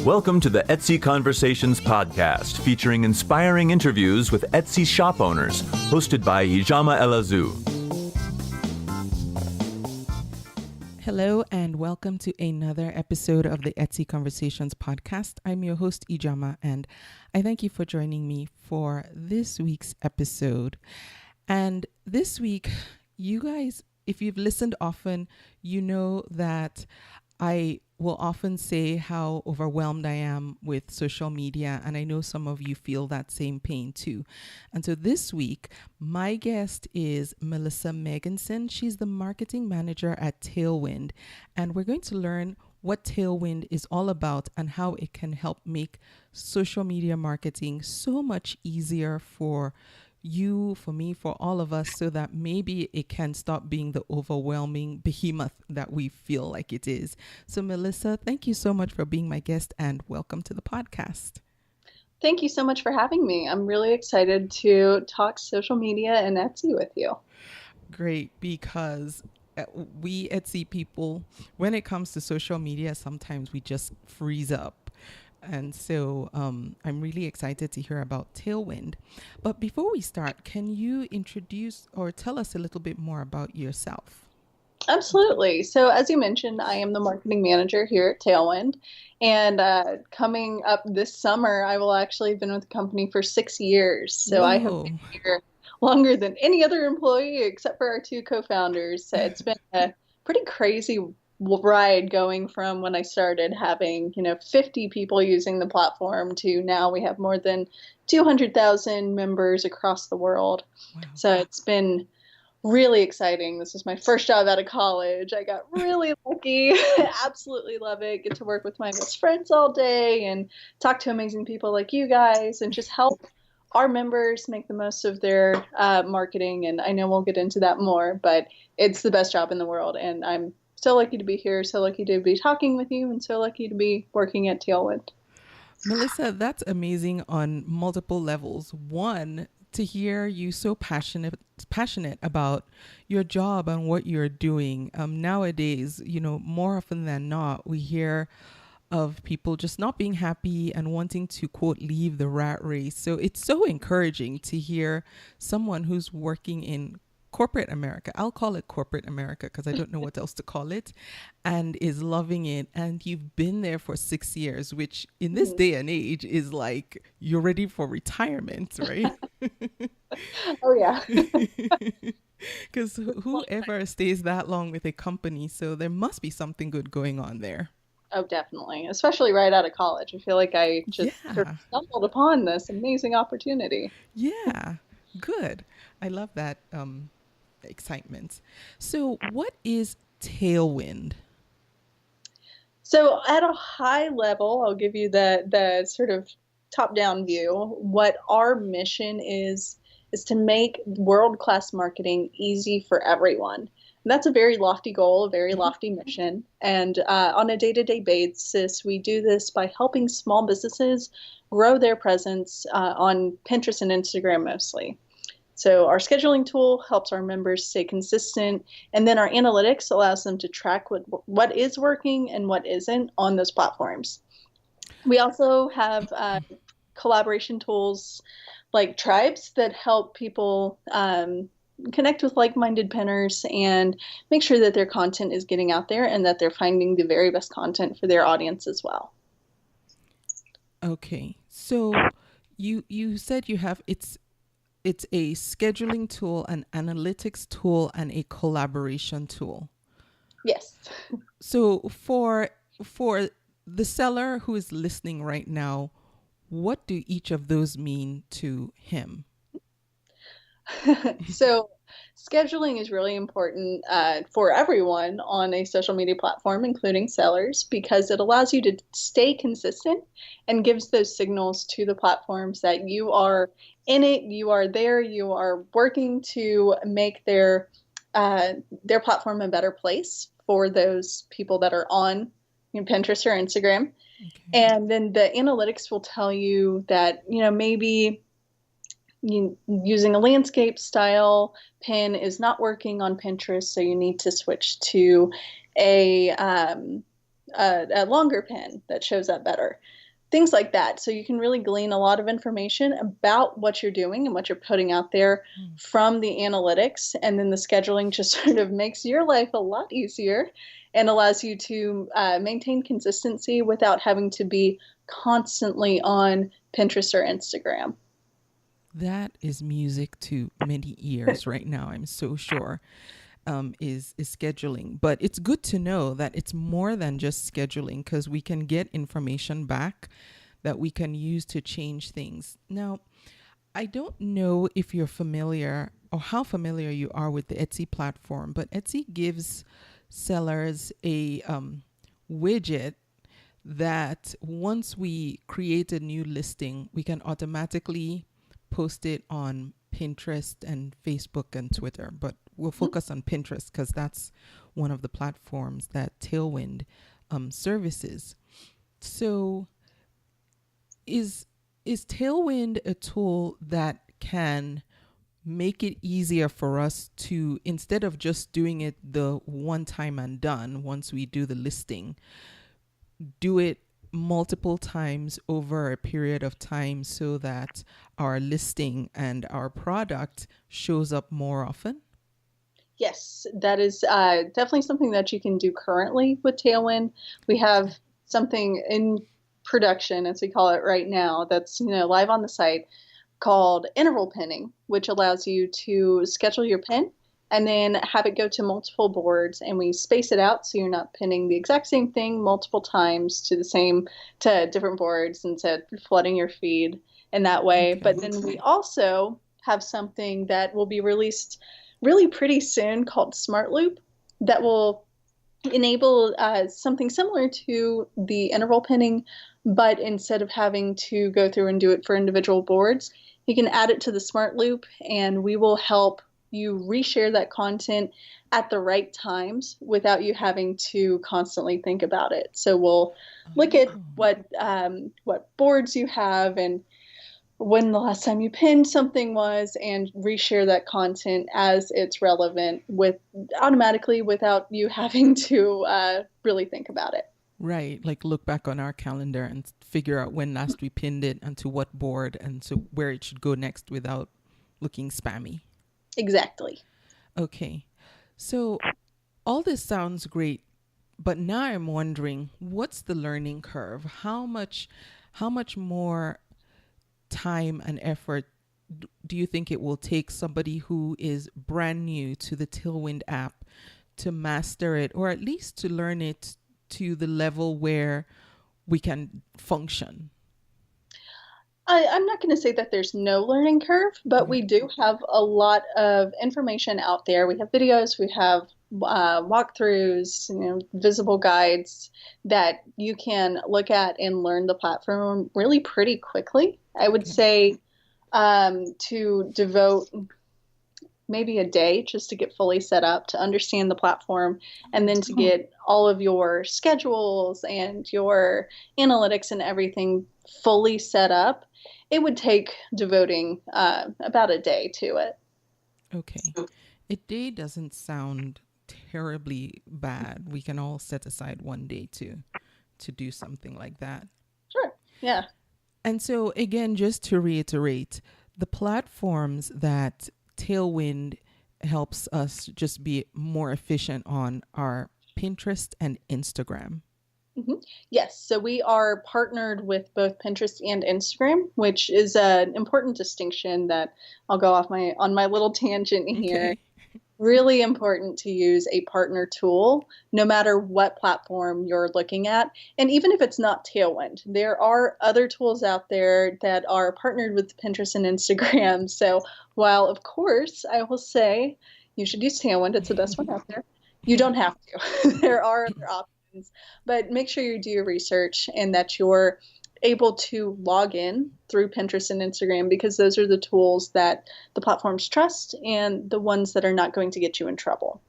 Welcome to the Etsy Conversations podcast, featuring inspiring interviews with Etsy shop owners, hosted by Ijama Elazu. Hello and welcome to another episode of the Etsy Conversations podcast. I'm your host, Ijama, and I thank you for joining me for this week's episode. And this week, you guys, if you've listened often, you know that I will often say how overwhelmed I am with social media, and I know some of you feel that same pain too. And so this week, my guest is Melissa Meganson. She's the marketing manager at Tailwind, and we're going to learn what Tailwind is all about and how it can help make social media marketing so much easier for you, for me, for all of us, so that maybe it can stop being the overwhelming behemoth that we feel like it is. So Melissa, thank you so much for being my guest and welcome to the podcast. Thank you so much for having me. I'm really excited to talk social media and Etsy with you. Great, because we Etsy people, when it comes to social media, sometimes we just freeze up. And so I'm really excited to hear about Tailwind. But before we start, can you introduce or tell us a little bit more about yourself? Absolutely. So as you mentioned, I am the marketing manager here at Tailwind. And coming up this summer, I will actually have been with the company for 6 years. So I have been here longer than any other employee except for our two co-founders. So it's been a pretty crazy ride going from when I started having, 50 people using the platform to now we have more than 200,000 members across the world. Wow. So it's been really exciting. This is my first job out of college. I got really lucky. Absolutely love it. Get to work with my best friends all day and talk to amazing people like you guys and just help our members make the most of their marketing. And I know we'll get into that more, but it's the best job in the world. And I'm so lucky to be here, so lucky to be talking with you, and so lucky to be working at Tailwind. Melissa, that's amazing on multiple levels. One, to hear you so passionate about your job and what you're doing. Nowadays, more often than not, we hear of people just not being happy and wanting to, quote, leave the rat race. So it's so encouraging to hear someone who's working in corporate America, I'll call it corporate America because I don't know what else to call it, and is loving it. And you've been there for 6 years, which in this day and age is like you're ready for retirement, right? Oh, yeah. Because whoever stays that long with a company, so there must be something good going on there. Oh, definitely. Especially right out of college. I feel like I just sort of stumbled upon this amazing opportunity. Yeah, good. I love that excitement. So what is Tailwind? So at a high level, I'll give you the sort of top-down view. What our mission is to make world-class marketing easy for everyone. And that's a very lofty goal, a very lofty mission. And on a day-to-day basis, we do this by helping small businesses grow their presence on Pinterest and Instagram mostly. So our scheduling tool helps our members stay consistent, and then our analytics allows them to track what is working and what isn't on those platforms. We also have collaboration tools like tribes that help people connect with like-minded pinners and make sure that their content is getting out there and that they're finding the very best content for their audience as well. Okay, so you said you have it's a scheduling tool, an analytics tool, and a collaboration tool. Yes. So for the seller who is listening right now, what do each of those mean to him? So scheduling is really important for everyone on a social media platform, including sellers, because it allows you to stay consistent and gives those signals to the platforms that you are in it, you are there, you are working to make their platform a better place for those people that are on Pinterest or Instagram. Okay. And then the analytics will tell you that, maybe using a landscape style pin is not working on Pinterest, so you need to switch to a a longer pin that shows up better. Things like that. So you can really glean a lot of information about what you're doing and what you're putting out there from the analytics. And then the scheduling just sort of makes your life a lot easier and allows you to maintain consistency without having to be constantly on Pinterest or Instagram. That is music to many ears right now, I'm so sure. Is scheduling. But it's good to know that it's more than just scheduling, because we can get information back that we can use to change things. Now, I don't know if you're familiar or how familiar you are with the Etsy platform, but Etsy gives sellers a widget that once we create a new listing, we can automatically post it on Pinterest and Facebook and Twitter, but we'll focus on Pinterest because that's one of the platforms that Tailwind services. So is Tailwind a tool that can make it easier for us to, instead of just doing it the one time and done, once we do the listing, do it multiple times over a period of time so that our listing and our product shows up more often? Yes, that is definitely something that you can do currently with Tailwind. We have something in production, as we call it right now, that's live on the site called interval pinning, which allows you to schedule your pin and then have it go to multiple boards, and we space it out so you're not pinning the exact same thing multiple times to different boards instead of flooding your feed in that way. Okay. But then we also have something that will be released really pretty soon called Smart Loop that will enable something similar to the interval pinning, but instead of having to go through and do it for individual boards, you can add it to the Smart Loop, and we will help you reshare that content at the right times without you having to constantly think about it. So we'll look at what boards you have and when the last time you pinned something was, and reshare that content as it's relevant automatically without you having to really think about it. Right. Like look back on our calendar and figure out when last we pinned it and to what board and to where it should go next without looking spammy. Exactly. Okay. So all this sounds great, but now I'm wondering, what's the learning curve? How much more time and effort do you think it will take somebody who is brand new to the Tailwind app to master it, or at least to learn it to the level where we can function? I'm not going to say that there's no learning curve, but we do have a lot of information out there. We have videos, we have walkthroughs, visible guides that you can look at and learn the platform really pretty quickly. I would say to devote maybe a day just to get fully set up, to understand the platform, and then to get all of your schedules and your analytics and everything fully set up. It would take devoting about a day to it. Okay. A day doesn't sound terribly bad. We can all set aside one day to do something like that. Sure. Yeah. And so again, just to reiterate, the platforms that Tailwind helps us just be more efficient on are Pinterest and Instagram. Mm-hmm. Yes. So we are partnered with both Pinterest and Instagram, which is an important distinction that I'll go on my little tangent here. Okay. Really important to use a partner tool, no matter what platform you're looking at. And even if it's not Tailwind, there are other tools out there that are partnered with Pinterest and Instagram. So while, of course, I will say you should use Tailwind, it's the best one out there, you don't have to. There are other options, but make sure you do your research and that you're able to log in through Pinterest and Instagram, because those are the tools that the platforms trust and the ones that are not going to get you in trouble.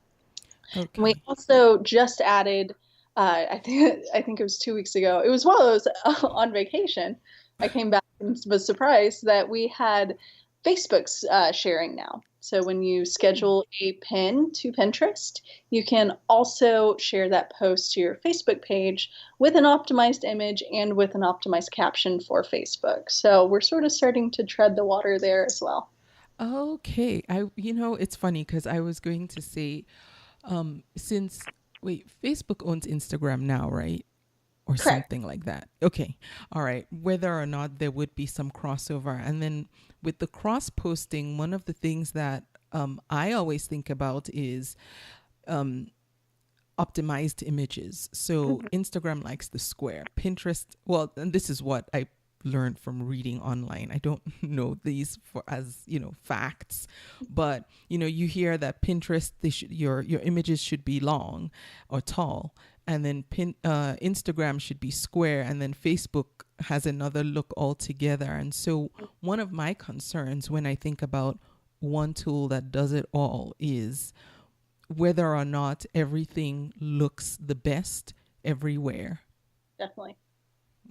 Okay. And we also just added, I think it was 2 weeks ago. It was while I was on vacation. I came back and was surprised that we had Facebook's sharing now. So when you schedule a pin to Pinterest, you can also share that post to your Facebook page with an optimized image and with an optimized caption for Facebook. So we're sort of starting to tread the water there as well. Okay. It's funny because I was going to say, since, wait, Facebook owns Instagram now, right? Or Correct. something like that. Okay. All right. Whether or not there would be some crossover. And then with the cross posting, one of the things that I always think about is optimized images. So Instagram likes the square. Pinterest, well, and this is what I learned from reading online. I don't know these for as, facts, but you hear that Pinterest, your images should be long or tall, and then Instagram should be square, and then Facebook has another look altogether. And so one of my concerns when I think about one tool that does it all is whether or not everything looks the best everywhere. Definitely.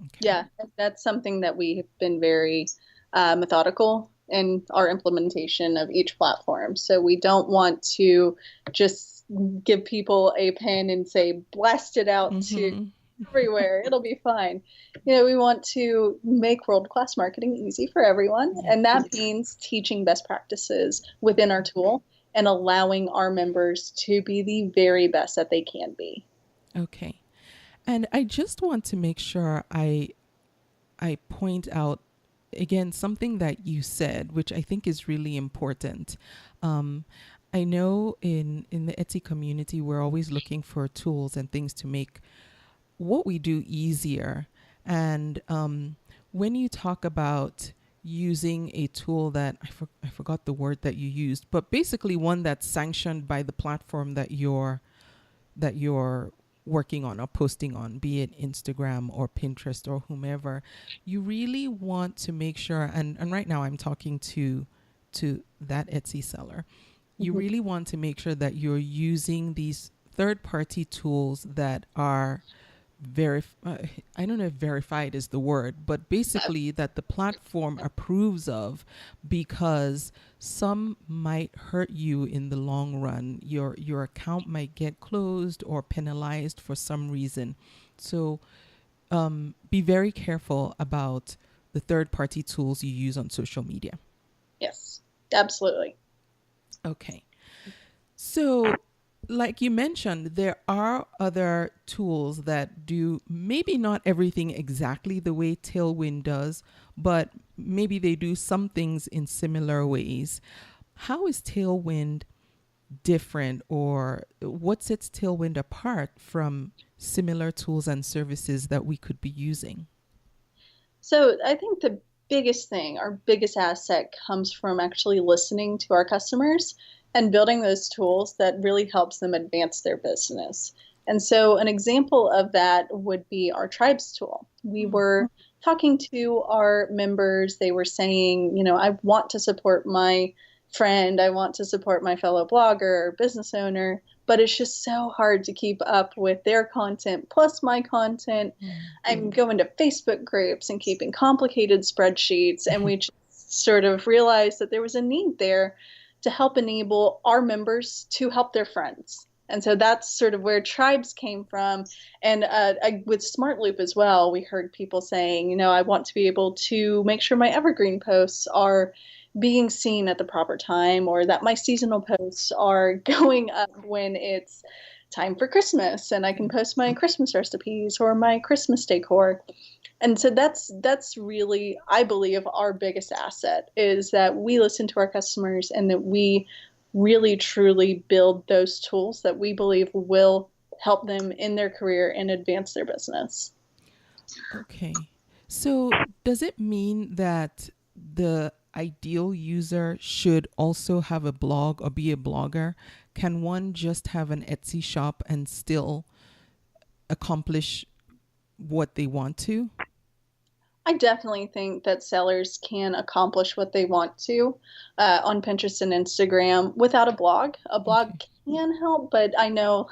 Okay. Yeah, that's something that we have been very methodical in our implementation of each platform. So we don't want to just give people a pen and say, blast it out to everywhere. It'll be fine. We want to make world-class marketing easy for everyone. And that means teaching best practices within our tool and allowing our members to be the very best that they can be. Okay. And I just want to make sure I point out again something that you said, which I think is really important. I know in the Etsy community, we're always looking for tools and things to make what we do easier. And when you talk about using a tool that I forgot the word that you used, but basically one that's sanctioned by the platform that you're working on or posting on, be it Instagram or Pinterest or whomever, you really want to make sure, and right now I'm talking to that Etsy seller, you really want to make sure that you're using these third-party tools that are I don't know if verified is the word, but basically that the platform approves of, because some might hurt you in the long run. Your account might get closed or penalized for some reason. So be very careful about the third-party tools you use on social media. Yes, absolutely. Okay. So like you mentioned, there are other tools that do maybe not everything exactly the way Tailwind does, but maybe they do some things in similar ways. How is Tailwind different, or what sets Tailwind apart from similar tools and services that we could be using? So I think the biggest thing, our biggest asset, comes from actually listening to our customers and building those tools that really helps them advance their business. And so an example of that would be our tribes tool. We were talking to our members. They were saying, I want to support my friend. I want to support my fellow blogger or business owner, but it's just so hard to keep up with their content plus my content. I'm going to Facebook groups and keeping complicated spreadsheets. And we just sort of realized that there was a need there to help enable our members to help their friends. And so that's sort of where tribes came from. And with Smart Loop as well, we heard people saying, I want to be able to make sure my evergreen posts are being seen at the proper time, or that my seasonal posts are going up when it's time for Christmas and I can post my Christmas recipes or my Christmas decor. And so that's really, I believe, our biggest asset, is that we listen to our customers and that we really truly build those tools that we believe will help them in their career and advance their business. Okay. So does it mean that the ideal user should also have a blog or be a blogger? Can one just have an Etsy shop and still accomplish what they want to? I definitely think that sellers can accomplish what they want to on Pinterest and Instagram without a blog. A blog can help, but I know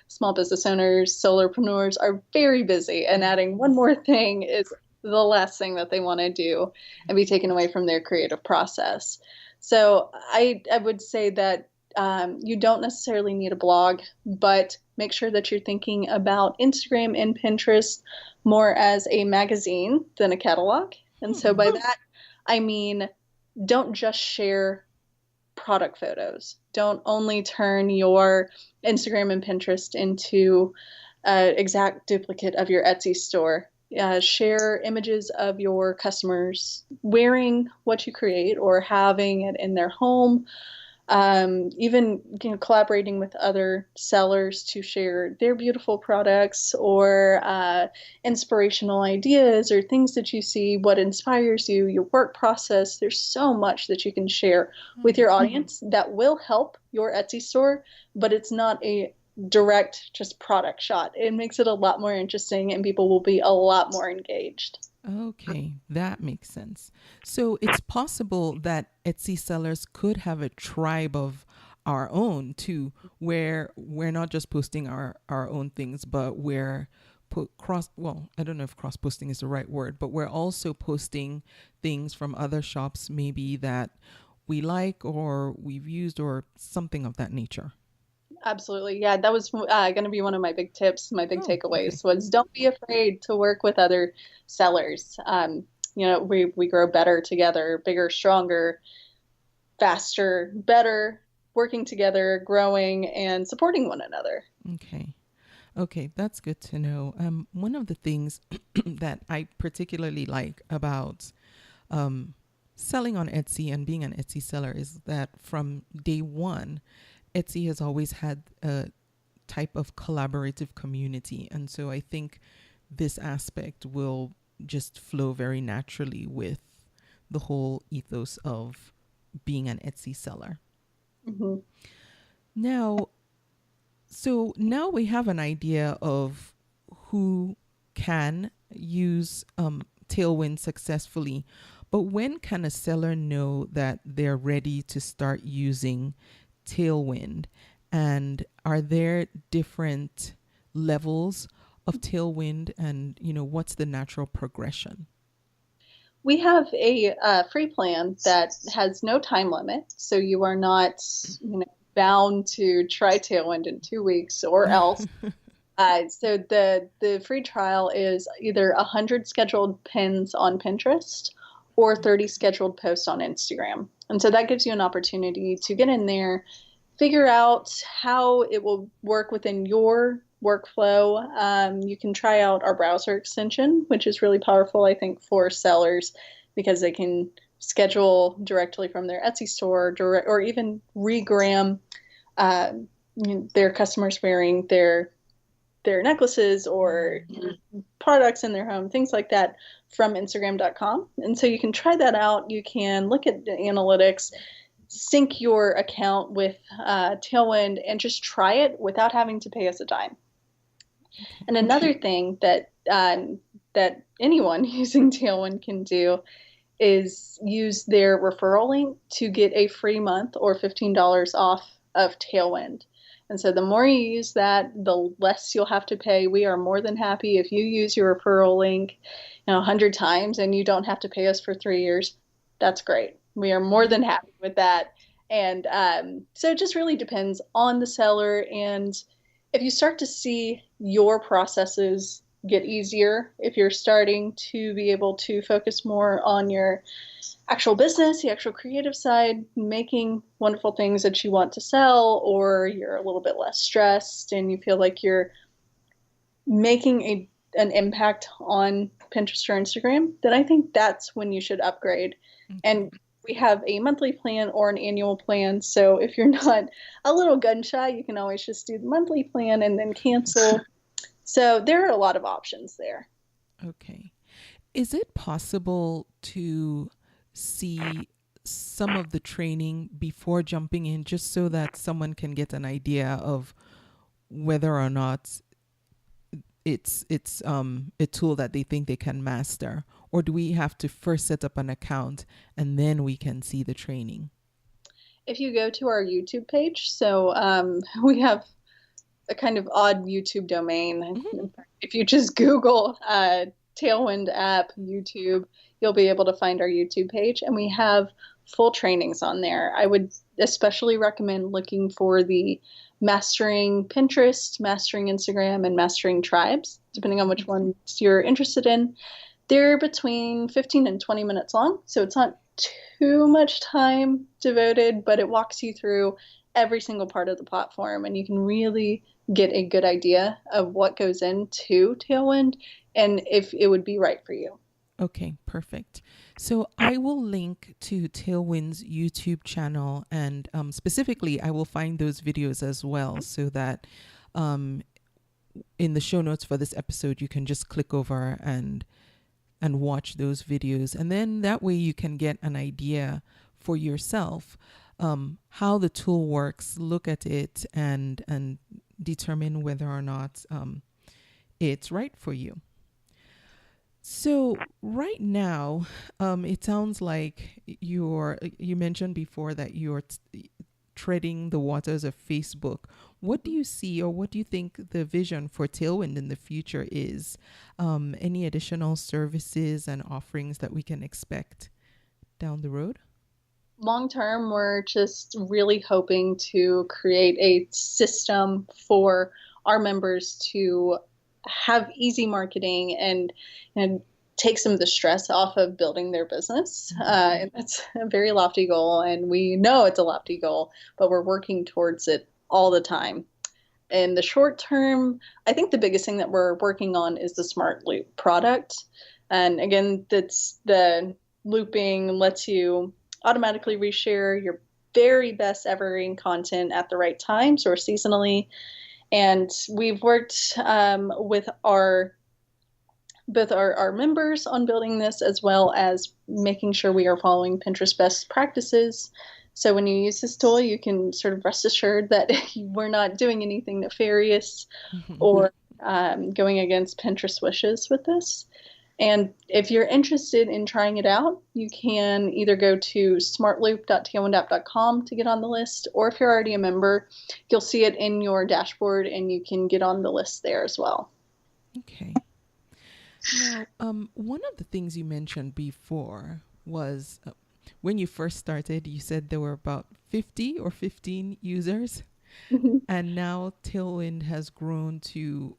small business owners, solopreneurs are very busy, and adding one more thing is the last thing that they want to do and be taken away from their creative process. So I would say that you don't necessarily need a blog, but make sure that you're thinking about Instagram and Pinterest more as a magazine than a catalog. And so by that, I mean, don't just share product photos. Don't only turn your Instagram and Pinterest into an exact duplicate of your Etsy store. Share images of your customers wearing what you create or having it in their home. Even collaborating with other sellers to share their beautiful products or inspirational ideas or things that you see, what inspires you, your work process. There's so much that you can share with your audience that will help your Etsy store, but it's not a direct just product shot. It makes it a lot more interesting and people will be a lot more engaged. Okay, that makes sense. So it's possible that Etsy sellers could have a tribe of our own too, where we're not just posting our own things, but we're I don't know if cross posting is the right word, but we're also posting things from other shops maybe that we like or we've used or something of that nature. Absolutely. Yeah, that was going to be one of my big tips, my big takeaways was don't be afraid to work with other sellers. We grow better together, bigger, stronger, faster, better, working together, growing, and supporting one another. Okay, that's good to know. One of the things that I particularly like about selling on Etsy and being an Etsy seller is that from day one, Etsy has always had a type of collaborative community. And so I think this aspect will just flow very naturally with the whole ethos of being an Etsy seller. Mm-hmm. Now we have an idea of who can use Tailwind successfully, but when can a seller know that they're ready to start using Tailwind? And are there different levels of Tailwind, and what's the natural progression? We have a free plan that has no time limit, so you are not bound to try Tailwind in 2 weeks or else. So the free trial is either 100 scheduled pins on Pinterest or 30 scheduled posts on Instagram. And so that gives you an opportunity to get in there, figure out how it will work within your workflow. You can try out our browser extension, which is really powerful, I think, for sellers because they can schedule directly from their Etsy store or even regram their customers wearing their necklaces or products in their home, things like that from Instagram.com. And so you can try that out. You can look at the analytics, sync your account with Tailwind, and just try it without having to pay us a dime. And another thing that anyone using Tailwind can do is use their referral link to get a free month or $15 off of Tailwind. And so the more you use that, the less you'll have to pay. We are more than happy if you use your referral link 100 times and you don't have to pay us for 3 years. That's great. We are more than happy with that. And so it just really depends on the seller. And if you start to see your processes get easier, if you're starting to be able to focus more on your actual business, the actual creative side, making wonderful things that you want to sell, or you're a little bit less stressed and you feel like you're making an impact on Pinterest or Instagram, then I think that's when you should upgrade. Mm-hmm. And we have a monthly plan or an annual plan. So if you're not a little gun shy, you can always just do the monthly plan and then cancel. So there are a lot of options there. Okay. Is it possible to see some of the training before jumping in, just so that someone can get an idea of whether or not it's a tool that they think they can master? Or do we have to first set up an account and then we can see the training? If you go to our YouTube page, so we have a kind of odd YouTube domain. Mm-hmm. If you just Google Tailwind app, YouTube, you'll be able to find our YouTube page, and we have full trainings on there. I would especially recommend looking for the Mastering Pinterest, Mastering Instagram, and Mastering Tribes, depending on which ones you're interested in. They're between 15 and 20 minutes long, so it's not too much time devoted, but it walks you through every single part of the platform, and you can really get a good idea of what goes into Tailwind and if it would be right for you. Okay, perfect. So I will link to Tailwind's YouTube channel, and specifically, I will find those videos as well, so that in the show notes for this episode, you can just click over and watch those videos, and then that way you can get an idea for yourself how the tool works, look at it, and determine whether or not it's right for you. So right now, it sounds like you mentioned before that you're treading the waters of Facebook. What do you see, or what do you think the vision for Tailwind in the future is? Any additional services and offerings that we can expect down the road? Long term, we're just really hoping to create a system for our members to have easy marketing and take some of the stress off of building their business. And that's a very lofty goal, and we know it's a lofty goal, but we're working towards it all the time. In the short term, I think the biggest thing that we're working on is the Smart Loop product. And again, that's the looping lets you automatically reshare your very best evergreen content at the right times or seasonally. And we've worked with both our members on building this, as well as making sure we are following Pinterest best practices. So when you use this tool, you can sort of rest assured that we're not doing anything nefarious or going against Pinterest wishes with this. And if you're interested in trying it out, you can either go to smartloop.tailwindapp.com to get on the list, or if you're already a member, you'll see it in your dashboard and you can get on the list there as well. Okay. Now, one of the things you mentioned before was when you first started, you said there were about 50 or 15 users, and now Tailwind has grown to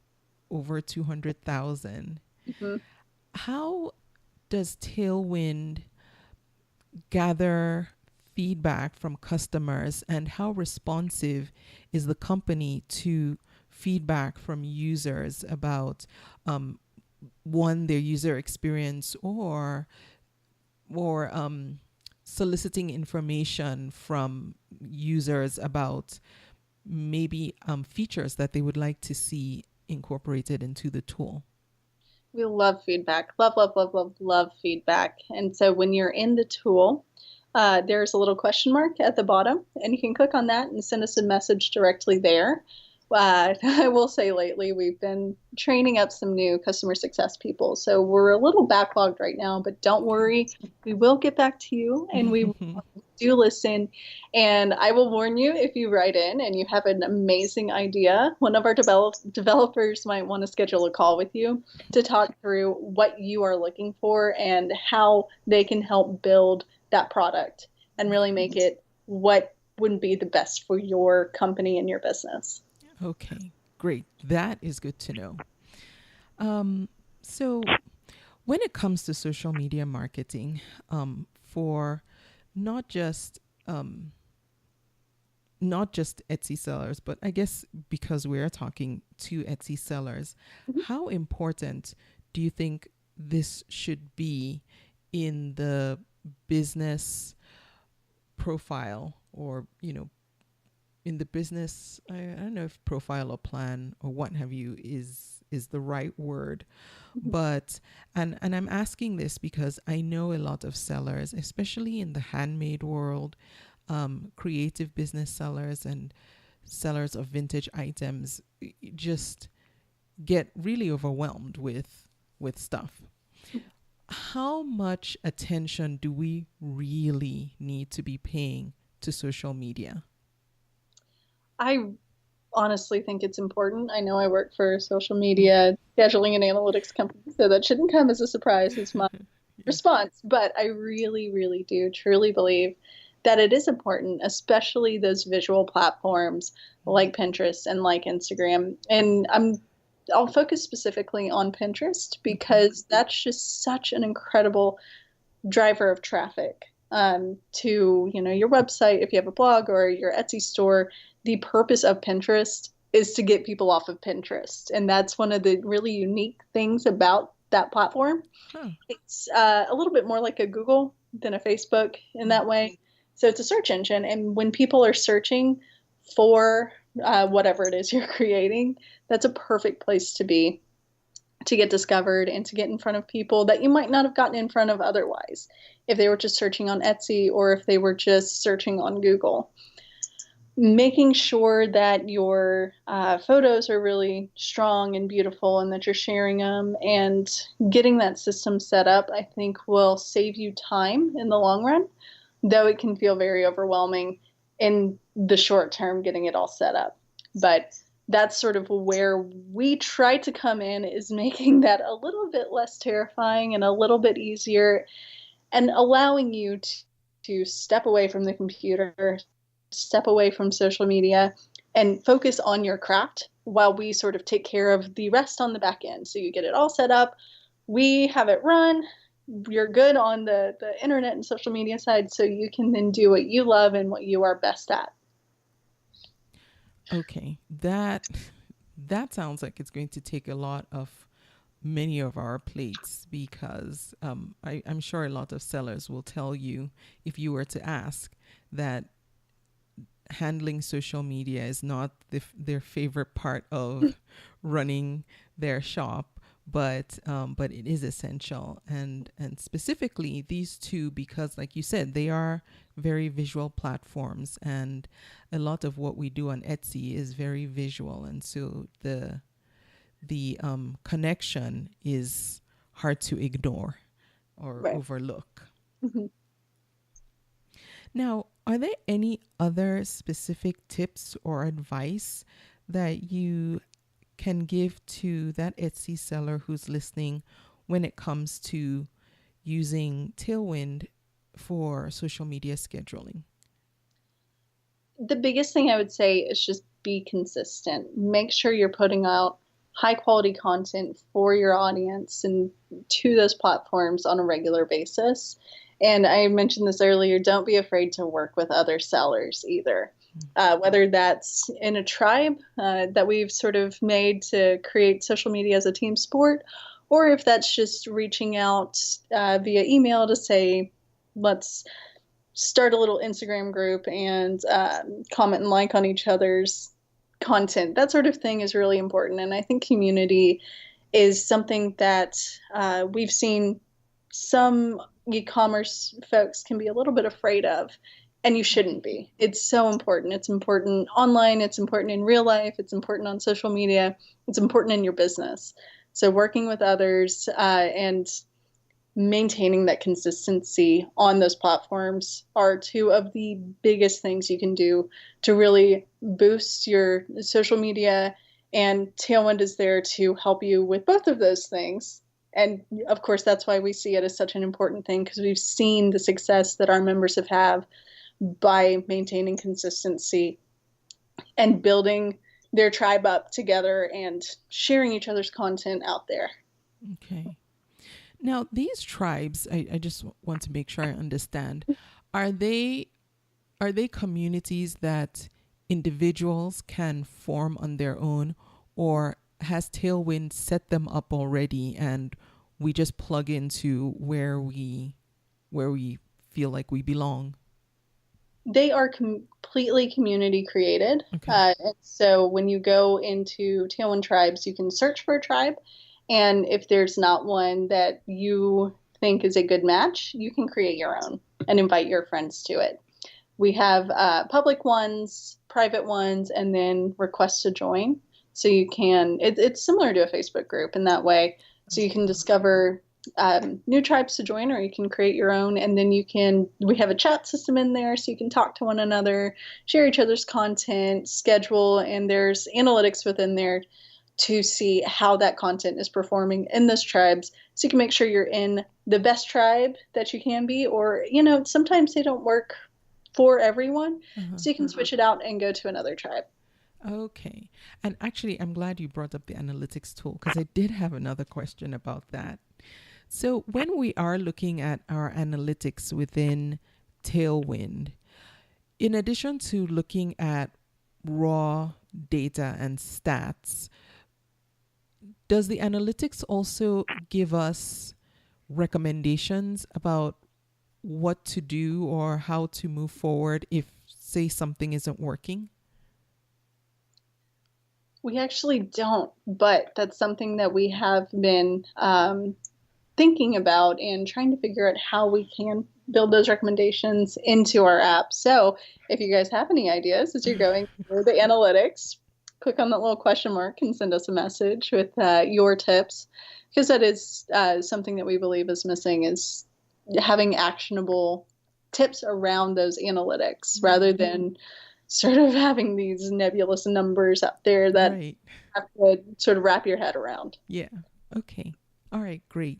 over 200,000. How does Tailwind gather feedback from customers, and how responsive is the company to feedback from users about their user experience, or soliciting information from users about maybe features that they would like to see incorporated into the tool? We love feedback. Love feedback. And so when you're in the tool, there's a little question mark at the bottom, and you can click on that and send us a message directly there. I will say lately we've been training up some new customer success people, so we're a little backlogged right now, but don't worry, we will get back to you, and we do listen. And I will warn you, if you write in and you have an amazing idea, one of our developers might want to schedule a call with you to talk through what you are looking for and how they can help build that product and really make it what would be the best for your company and your business. Okay, great. That is good to know. So when it comes to social media marketing, for not just Etsy sellers, but I guess because we're talking to Etsy sellers, how important do you think this should be in the business profile, or, in the business, I don't know if profile or plan or what have you is the right word, but and I'm asking this because I know a lot of sellers, especially in the handmade world, creative business sellers and sellers of vintage items, just get really overwhelmed with stuff. How much attention do we really need to be paying to social media? I honestly think it's important. I know I work for a social media scheduling and analytics company, so that shouldn't come as a surprise. It's my response, but I really, really do truly believe that it is important, especially those visual platforms like Pinterest and like Instagram. And I'll focus specifically on Pinterest because that's just such an incredible driver of traffic to, your website. If you have a blog or your Etsy store, the purpose of Pinterest is to get people off of Pinterest. And that's one of the really unique things about that platform. It's a little bit more like a Google than a Facebook in that way. So it's a search engine. And when people are searching for whatever it is you're creating, that's a perfect place to be, to get discovered and to get in front of people that you might not have gotten in front of otherwise if they were just searching on Etsy or if they were just searching on Google. Making sure that your photos are really strong and beautiful and that you're sharing them and getting that system set up, I think will save you time in the long run, though it can feel very overwhelming in the short term getting it all set up. But that's sort of where we try to come in, is making that a little bit less terrifying and a little bit easier, and allowing you to step away from the computer, step away from social media, and focus on your craft while we sort of take care of the rest on the back end. So you get it all set up, we have it run, you're good on the internet and social media side, so you can then do what you love and what you are best at. Okay, that sounds like it's going to take a lot of many of our plates, because I'm sure a lot of sellers will tell you, if you were to ask, that handling social media is not their favorite part of running their shop, but it is essential, and specifically these two, because like you said, they are very visual platforms, and a lot of what we do on Etsy is very visual, and so the connection is hard to ignore or overlook. Mm-hmm. Now, are there any other specific tips or advice that you can give to that Etsy seller who's listening when it comes to using Tailwind for social media scheduling? The biggest thing I would say is just be consistent. Make sure you're putting out high quality content for your audience and to those platforms on a regular basis. And I mentioned this earlier, don't be afraid to work with other sellers either. Whether that's in a tribe that we've sort of made to create social media as a team sport, or if that's just reaching out via email to say, let's start a little Instagram group and comment and like on each other's content. That sort of thing is really important. And I think community is something that we've seen some e-commerce folks can be a little bit afraid of, and you shouldn't be. It's so important. It's important online. It's important in real life. It's important on social media. It's important in your business. So working with others and maintaining that consistency on those platforms are two of the biggest things you can do to really boost your social media. And Tailwind is there to help you with both of those things. And of course, that's why we see it as such an important thing, because we've seen the success that our members have by maintaining consistency and building their tribe up together and sharing each other's content out there. Okay. Now, these tribes, I just want to make sure I understand. Are they communities that individuals can form on their own, or has Tailwind set them up already and we just plug into where we feel like we belong? They are completely community created. Okay. And so when you go into Tailwind tribes, you can search for a tribe. And if there's not one that you think is a good match, you can create your own and invite your friends to it. We have public ones, private ones, and then request to join. So you can, it's similar to a Facebook group in that way. So you can discover new tribes to join, or you can create your own. And then we have a chat system in there so you can talk to one another, share each other's content, schedule, and there's analytics within there to see how that content is performing in those tribes. So you can make sure you're in the best tribe that you can be, or, sometimes they don't work for everyone. So you can switch it out and go to another tribe. Okay. And actually, I'm glad you brought up the analytics tool, because I did have another question about that. So when we are looking at our analytics within Tailwind, in addition to looking at raw data and stats, does the analytics also give us recommendations about what to do or how to move forward if, say, something isn't working? We actually don't, but that's something that we have been thinking about and trying to figure out how we can build those recommendations into our app. So if you guys have any ideas as you're going through the analytics, click on that little question mark and send us a message with your tips, because that is something that we believe is missing, is having actionable tips around those analytics rather than sort of having these nebulous numbers out there that have to sort of wrap your head around. Yeah. Okay. All right. Great.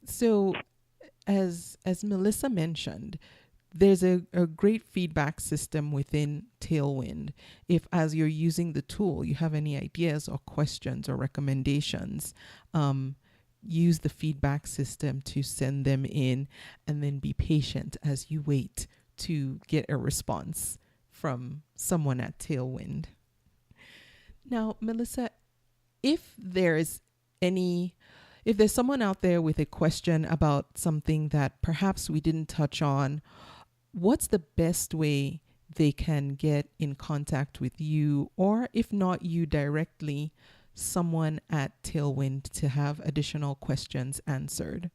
So as Melissa mentioned, there's a great feedback system within Tailwind. If, as you're using the tool, you have any ideas or questions or recommendations, use the feedback system to send them in, and then be patient as you wait to get a response from someone at Tailwind. Now, Melissa, if there's someone out there with a question about something that perhaps we didn't touch on, what's the best way they can get in contact with you, or if not you directly, someone at Tailwind, to have additional questions answered?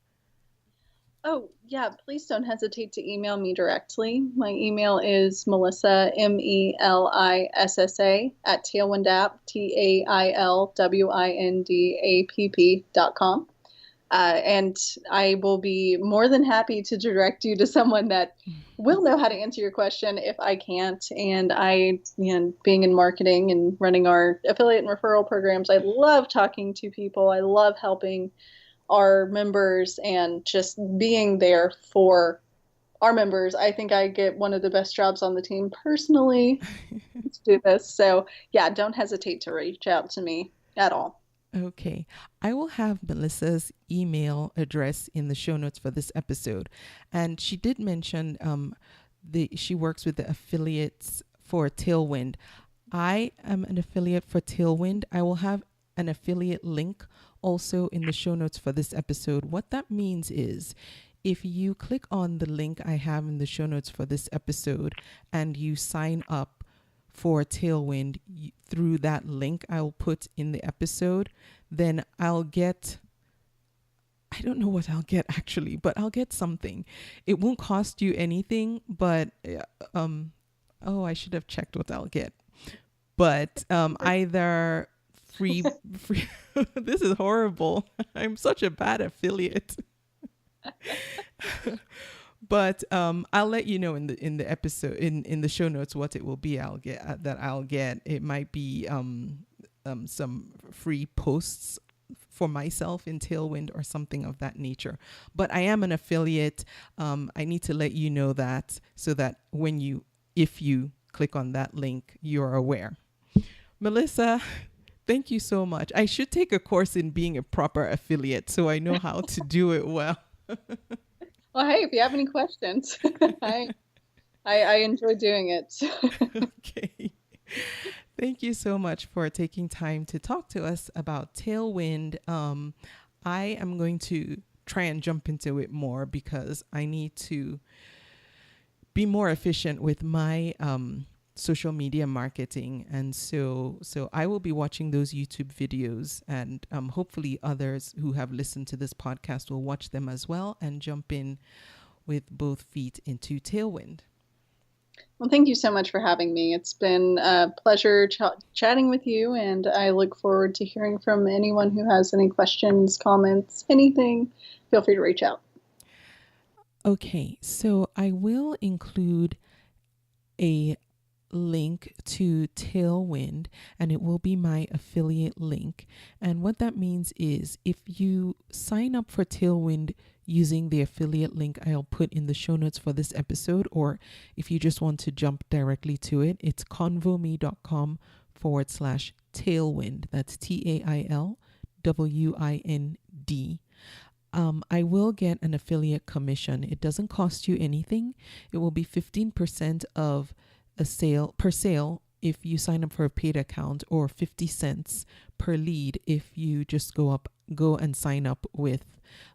Oh, yeah, please don't hesitate to email me directly. My email is Melissa, MELISSA, at tailwindapp, TAILWINDAPP.com. And I will be more than happy to direct you to someone that will know how to answer your question if I can't. And being in marketing and running our affiliate and referral programs, I love talking to people. I love helping our members and just being there for our members. I think I get one of the best jobs on the team personally to do this. So yeah, don't hesitate to reach out to me at all. Okay. I will have Melissa's email address in the show notes for this episode. And she did mention she works with the affiliates for Tailwind. I am an affiliate for Tailwind. I will have an affiliate link also in the show notes for this episode. What that means is, if you click on the link I have in the show notes for this episode and you sign up for Tailwind through that link I'll put in the episode, then I don't know what I'll get actually, but I'll get something. It won't cost you anything, but I should have checked what I'll get. But either free this is horrible. I'm such a bad affiliate. But I'll let you know in the episode in the show notes what it will be. I'll get. It might be some free posts for myself in Tailwind or something of that nature. But I am an affiliate. I need to let you know that, so that if you click on that link, you're aware. Melissa, thank you so much. I should take a course in being a proper affiliate so I know how to do it well. Well, hey, if you have any questions, I enjoy doing it. Okay. Thank you so much for taking time to talk to us about Tailwind. I am going to try and jump into it more because I need to be more efficient with my social media marketing. And so I will be watching those YouTube videos, and hopefully others who have listened to this podcast will watch them as well and jump in with both feet into Tailwind. Well, thank you so much for having me. It's been a pleasure chatting with you, and I look forward to hearing from anyone who has any questions, comments, anything. Feel free to reach out. Okay, so I will include a link to Tailwind, and it will be my affiliate link. And what that means is if you sign up for Tailwind using the affiliate link I'll put in the show notes for this episode, or if you just want to jump directly to it, it's convome.com/tailwind. That's TAILWIND. I will get an affiliate commission. It doesn't cost you anything. It will be 15% of a sale if you sign up for a paid account, or 50 cents per lead if you just go and sign up with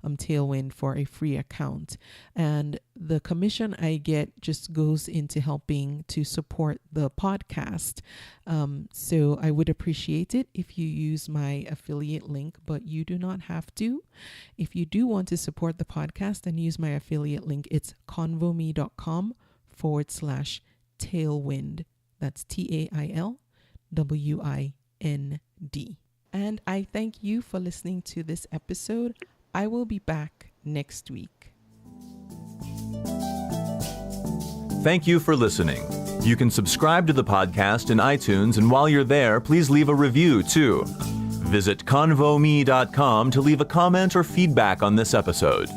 Tailwind for a free account. And the commission I get just goes into helping to support the podcast. So I would appreciate it if you use my affiliate link, but you do not have to. If you do want to support the podcast and use my affiliate link, it's convome.com/tailwind. That's TAILWIND. And I thank you for listening to this episode. I will be back next week. Thank you for listening. You can subscribe to the podcast in iTunes, and while you're there, please leave a review too. Visit convome.com to leave a comment or feedback on this episode.